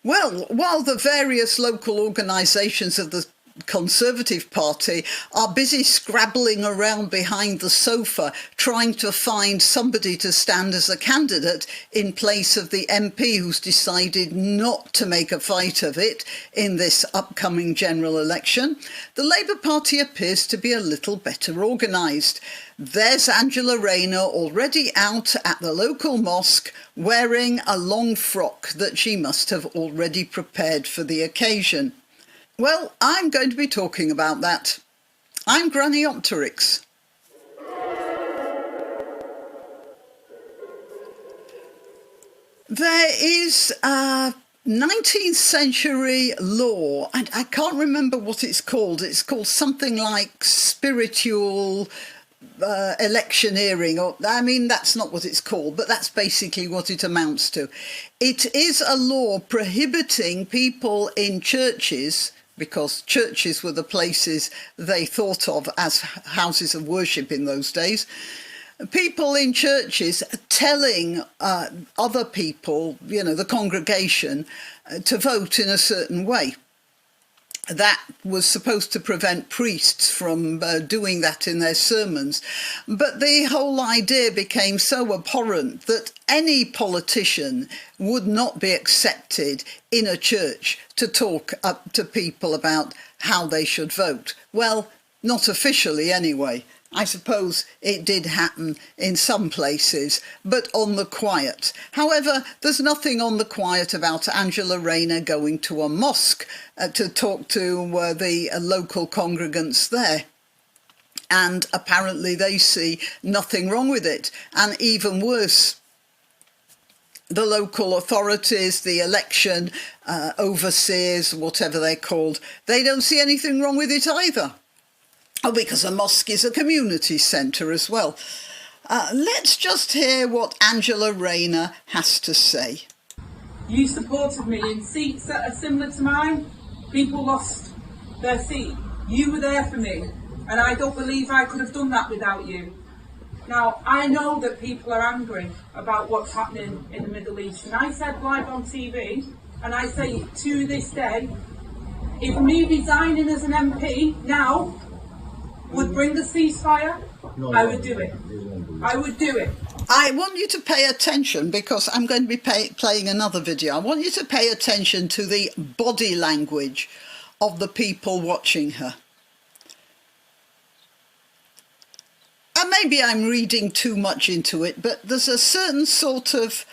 Well, while the various local organisations of the Conservative Party are busy scrabbling around behind the sofa trying to find somebody to stand as a candidate in place of the MP who's decided not to make a fight of it in this upcoming general election, the Labour Party appears to be a little better organised. There's Angela Rayner already out at the local mosque wearing a long frock that she must have already prepared for the occasion. Well, I'm going to be talking about that. I'm Granniopteryx. There is a 19th century law, and I can't remember what it's called. It's called something like spiritual electioneering, or I mean, that's not what it's called, but that's basically what it amounts to. It is a law prohibiting people in churches, because churches were the places they thought of as houses of worship in those days, people in churches telling other people, you know, the congregation, to vote in a certain way. That was supposed to prevent priests from doing that in their sermons. But the whole idea became so abhorrent that any politician would not be accepted in a church to talk up to people about how they should vote. Well, not officially anyway. I suppose it did happen in some places, but on the quiet. However, there's nothing on the quiet about Angela Rayner going to a mosque to talk to the local congregants there. And apparently they see nothing wrong with it. And even worse, the local authorities, the election overseers, whatever they're called, they don't see anything wrong with it either. Oh, because a mosque is a community centre as well. Let's just hear what Angela Rayner has to say. You supported me in seats that are similar to mine. People lost their seat. You were there for me, and I don't believe I could have done that without you. Now, I know that people are angry about what's happening in the Middle East, and I said live on TV, and I say to this day, if me resigning as an MP now would bring a ceasefire, I would do it. I would do it. I want you to pay attention, because I'm going to be playing another video. I want you to pay attention to the body language of the people watching her. And maybe I'm reading too much into it, but there's a certain sort of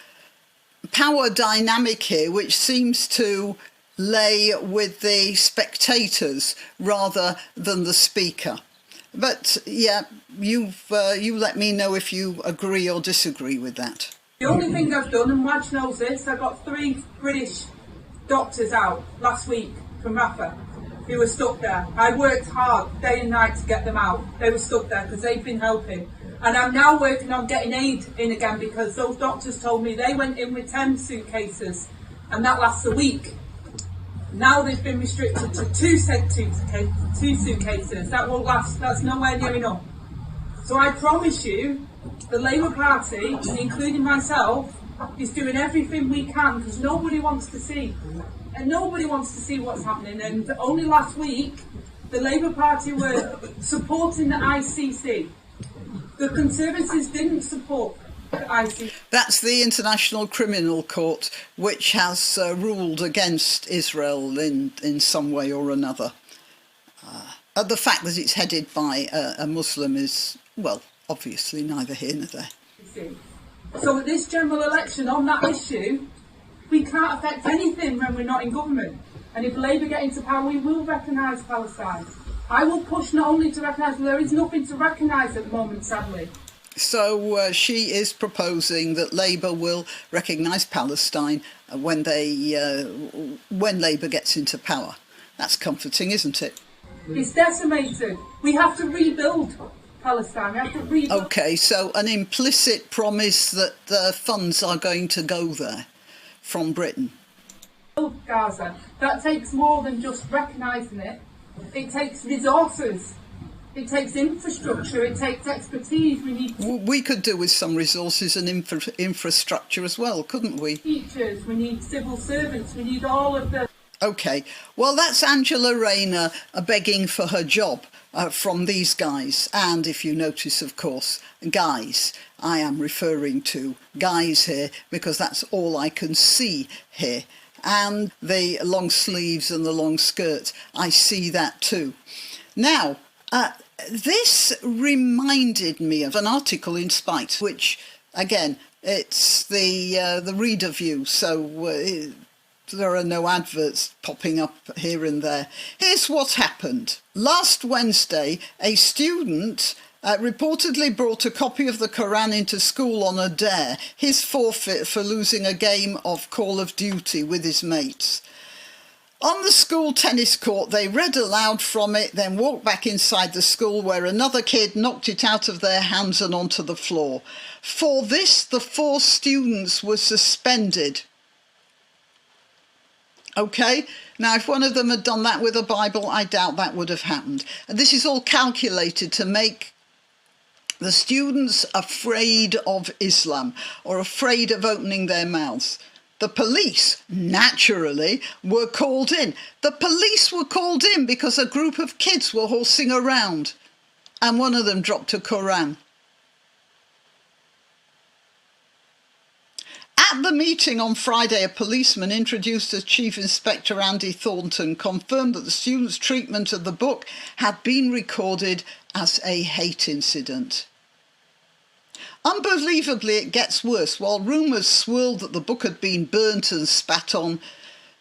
power dynamic here which seems to lay with the spectators rather than the speaker. But yeah, you let me know if you agree or disagree with that. The only thing I've done, and Madge knows this, I got 3 British doctors out last week from Rafah who were stuck there. I worked hard day and night to get them out. They were stuck there because they've been helping. And I'm now working on getting aid in again, because those doctors told me they went in with 10 suitcases and that lasts a week. Now they've been restricted to 2 suitcases. That won't last. That's nowhere near enough. So I promise you, the Labour Party, including myself, is doing everything we can, because nobody wants to see. And nobody wants to see what's happening. And only last week, the Labour Party were supporting the ICC. The Conservatives didn't support the ICC. That's the International Criminal Court, which has ruled against Israel in some way or another. The fact that it's headed by a Muslim is, well, obviously neither here nor there. So at this general election on that issue, we can't affect anything when we're not in government. And if Labour get into power, we will recognise Palestine. I will push not only to recognise, there is nothing to recognise at the moment, sadly. So she is proposing that Labour will recognise Palestine when Labour gets into power. That's comforting, isn't it? It's decimated. We have to rebuild Palestine. We have to rebuild. OK, so an implicit promise that the funds are going to go there from Britain. Gaza. That takes more than just recognising it. It takes resources. It takes infrastructure, it takes expertise. We need We could do with some resources and infrastructure as well, couldn't we? teachers, we need civil servants, we need all of the... Okay, well, that's Angela Rayner begging for her job from these guys. And if you notice, of course, guys, I am referring to guys here because that's all I can see here. And the long sleeves and the long skirts, I see that too. Now, this reminded me of an article in Spite, which, again, it's the reader view, so there are no adverts popping up here and there. Here's what happened. Last Wednesday, a student reportedly brought a copy of the Quran into school on a dare, his forfeit for losing a game of Call of Duty with his mates. On the school tennis court, they read aloud from it, then walked back inside the school where another kid knocked it out of their hands and onto the floor. For this, the 4 students were suspended. Okay, now if one of them had done that with a Bible, I doubt that would have happened. And this is all calculated to make the students afraid of Islam or afraid of opening their mouths. The police, naturally, were called in. The police were called in because a group of kids were horsing around and one of them dropped a Quran. At the meeting on Friday, a policeman introduced as Chief Inspector Andy Thornton confirmed that the students' treatment of the book had been recorded as a hate incident. Unbelievably, it gets worse. While rumours swirled that the book had been burnt and spat on,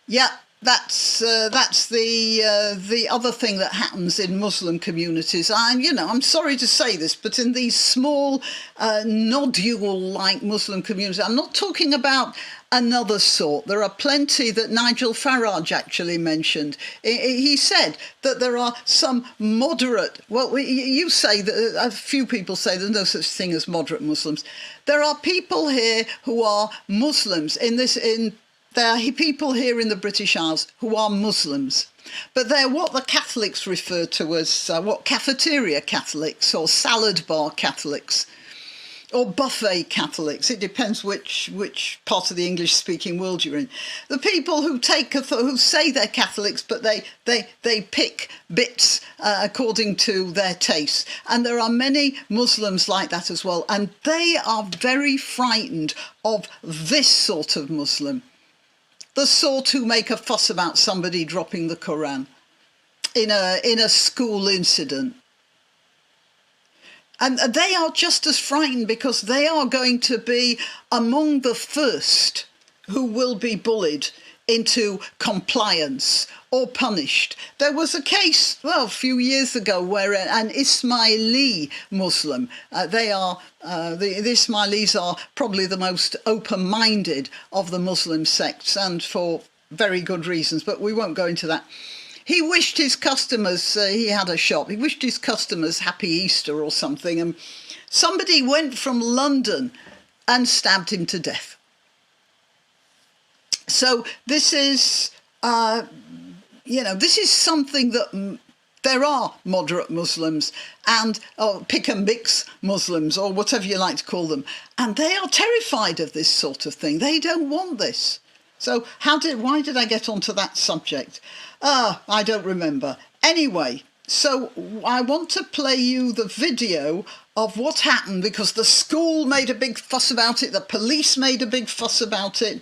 yeah, that's the other thing that happens in Muslim communities. I'm sorry to say this, but in these small nodule-like Muslim communities, I'm not talking about another sort. There are plenty that Nigel Farage actually mentioned. He said that there are some moderate, well, you say that a few people say there's no such thing as moderate Muslims. There are people here who are Muslims there are people here in the British Isles who are Muslims, but they're what the Catholics refer to as cafeteria Catholics or salad bar Catholics or buffet Catholics. It depends which part of the English-speaking world you're in. The people who who say they're Catholics, but they pick bits according to their taste. And there are many Muslims like that as well, and they are very frightened of this sort of Muslim. The sort who make a fuss about somebody dropping the Quran in a school incident. And they are just as frightened because they are going to be among the first who will be bullied into compliance or punished. There was a case, a few years ago where an Ismaili Muslim, the Ismailis are probably the most open-minded of the Muslim sects, and for very good reasons, but we won't go into that. He wished his customers, he had a shop, he wished his customers Happy Easter or something, and somebody went from London and stabbed him to death. So this is, this is something that there are moderate Muslims and pick and mix Muslims or whatever you like to call them, and they are terrified of this sort of thing. They don't want this. So why did I get onto that subject? I don't remember. Anyway, so I want to play you the video of what happened because the school made a big fuss about it, the police made a big fuss about it.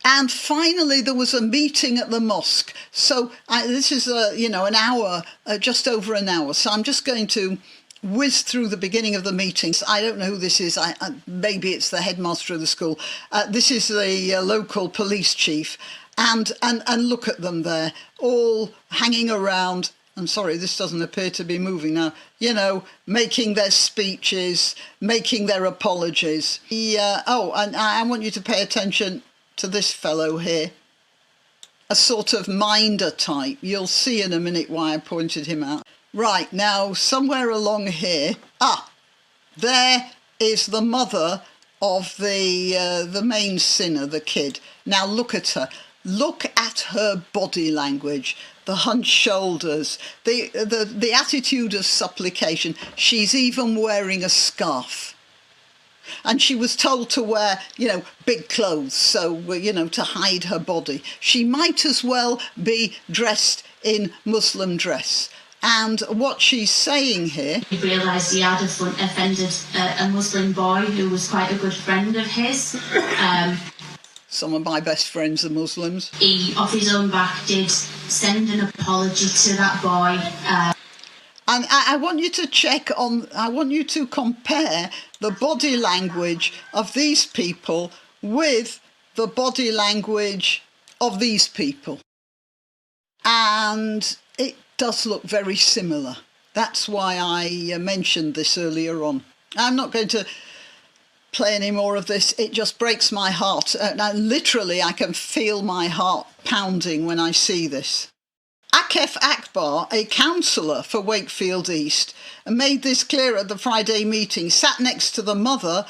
And finally, there was a meeting at the mosque. So this is, an hour, just over an hour. So I'm just going to whiz through the beginning of the meeting. I don't know who this is. Maybe it's the headmaster of the school. This is the local police chief. And look at them there, all hanging around. I'm sorry, this doesn't appear to be moving now. Making their speeches, making their apologies. And I want you to pay attention to this fellow here, a sort of minder type. You'll see in a minute why I pointed him out. Right, now somewhere along here, there is the mother of the main sinner, the kid. Now look at her. Look at her body language, the hunched shoulders, the attitude of supplication. She's even wearing a scarf. And she was told to wear, big clothes, so, to hide her body. She might as well be dressed in Muslim dress. And what she's saying here... He realised he had offended a Muslim boy who was quite a good friend of his. Some of my best friends are Muslims. He, off his own back, did send an apology to that boy. And I want you to I want you to compare the body language of these people with the body language of these people. And it does look very similar. That's why I mentioned this earlier on. I'm not going to play any more of this. It just breaks my heart. Now, literally, I can feel my heart pounding when I see this. Akef Akbar, a councillor for Wakefield East, made this clear at the Friday meeting, sat next to the mother,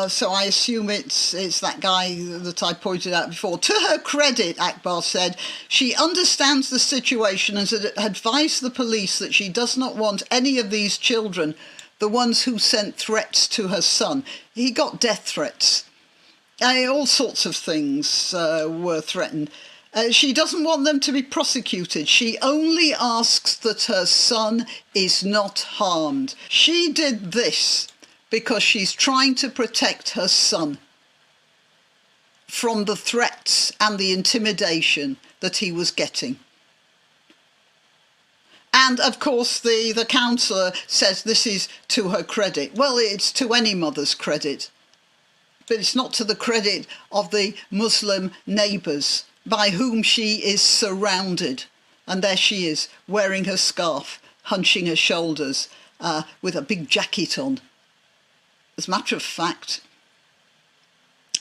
so I assume it's that guy that I pointed out before. To her credit, Akbar said, she understands the situation and has advised the police that she does not want any of these children, the ones who sent threats to her son. He got death threats. All sorts of things were threatened. She doesn't want them to be prosecuted. She only asks that her son is not harmed. She did this because she's trying to protect her son from the threats and the intimidation that he was getting. And, of course, the counsellor says this is to her credit. Well, it's to any mother's credit, but it's not to the credit of the Muslim neighbours by whom she is surrounded. And there she is, wearing her scarf, hunching her shoulders, with a big jacket on. As a matter of fact,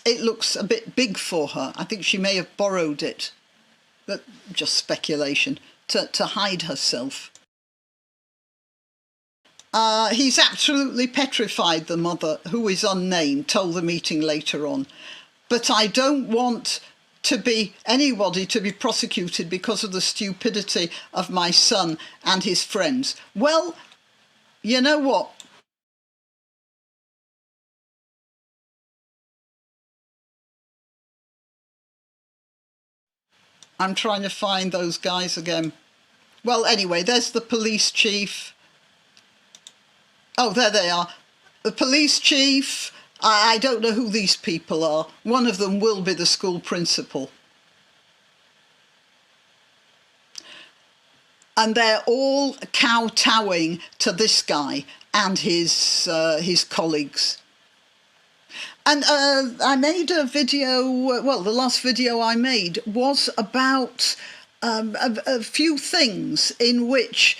it looks a bit big for her. I think she may have borrowed it, but just speculation, to hide herself. He's absolutely petrified, the mother, who is unnamed, told the meeting later on. But I don't want anybody to be prosecuted because of the stupidity of my son and his friends. Well, you know what? I'm trying to find those guys again. Well, anyway, there's the police chief. Oh, there they are. The police chief. I don't know who these people are. One of them will be the school principal. And they're all kowtowing to this guy and his colleagues. And I made a video, well, the last video I made was about a few things in which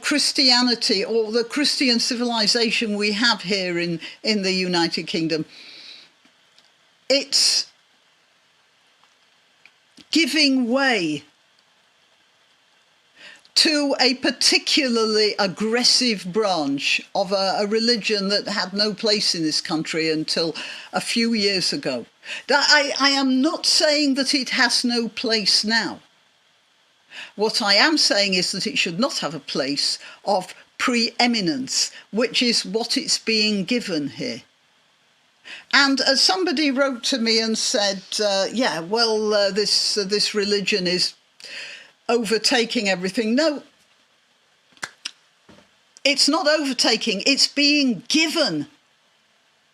Christianity, or the Christian civilization we have here in the United Kingdom, it's giving way to a particularly aggressive branch of a religion that had no place in this country until a few years ago. I am not saying that it has no place now. What I am saying is that it should not have a place of preeminence, which is what it's being given here. And somebody wrote to me and said, yeah, well, this religion is overtaking everything. No, it's not overtaking, it's being given.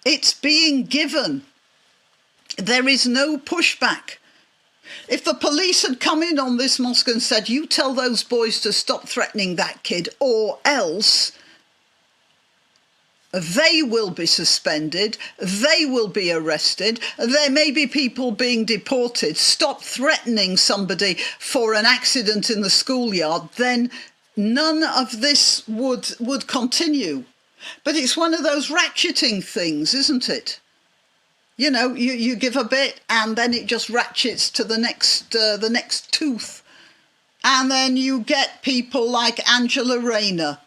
It's being given. There is no pushback. If the police had come in on this mosque and said, you tell those boys to stop threatening that kid or else, they will be suspended, they will be arrested, there may be people being deported, stop threatening somebody for an accident in the schoolyard, then none of this would continue. But it's one of those ratcheting things, isn't it? You know, you give a bit and then it just ratchets to the next tooth. And then you get people like Angela Rayner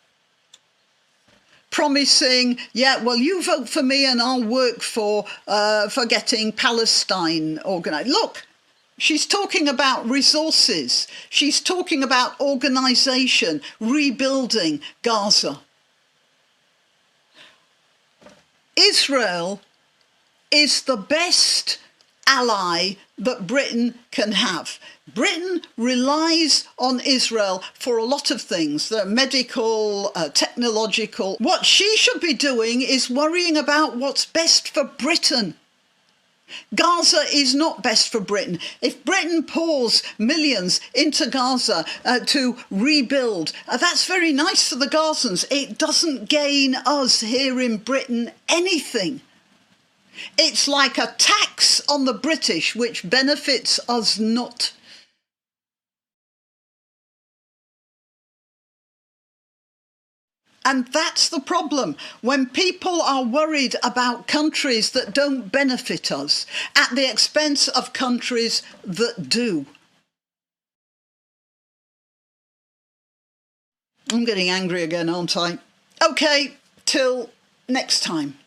promising, yeah, well, you vote for me and I'll work for getting Palestine organised. Look, She's talking about resources. She's talking about organisation, rebuilding Gaza. Israel is the best ally that Britain can have. Britain relies on Israel for a lot of things, medical, technological. What she should be doing is worrying about what's best for Britain. Gaza is not best for Britain. If Britain pours millions into Gaza to rebuild, that's very nice for the Gazans. It doesn't gain us here in Britain anything. It's like a tax on the British, which benefits us not. And that's the problem, when people are worried about countries that don't benefit us at the expense of countries that do. I'm getting angry again, aren't I? Okay, till next time.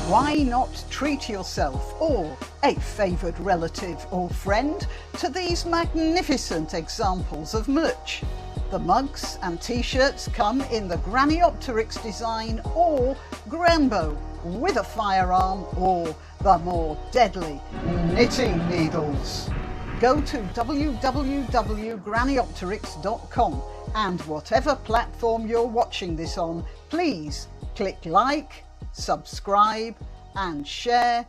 Why not treat yourself or a favoured relative or friend to these magnificent examples of merch? The mugs and t-shirts come in the granniopteryx design or Granbo with a firearm or the more deadly knitting needles. Go to www.granniopteryx.com and whatever platform you're watching this on, please click like, subscribe and share.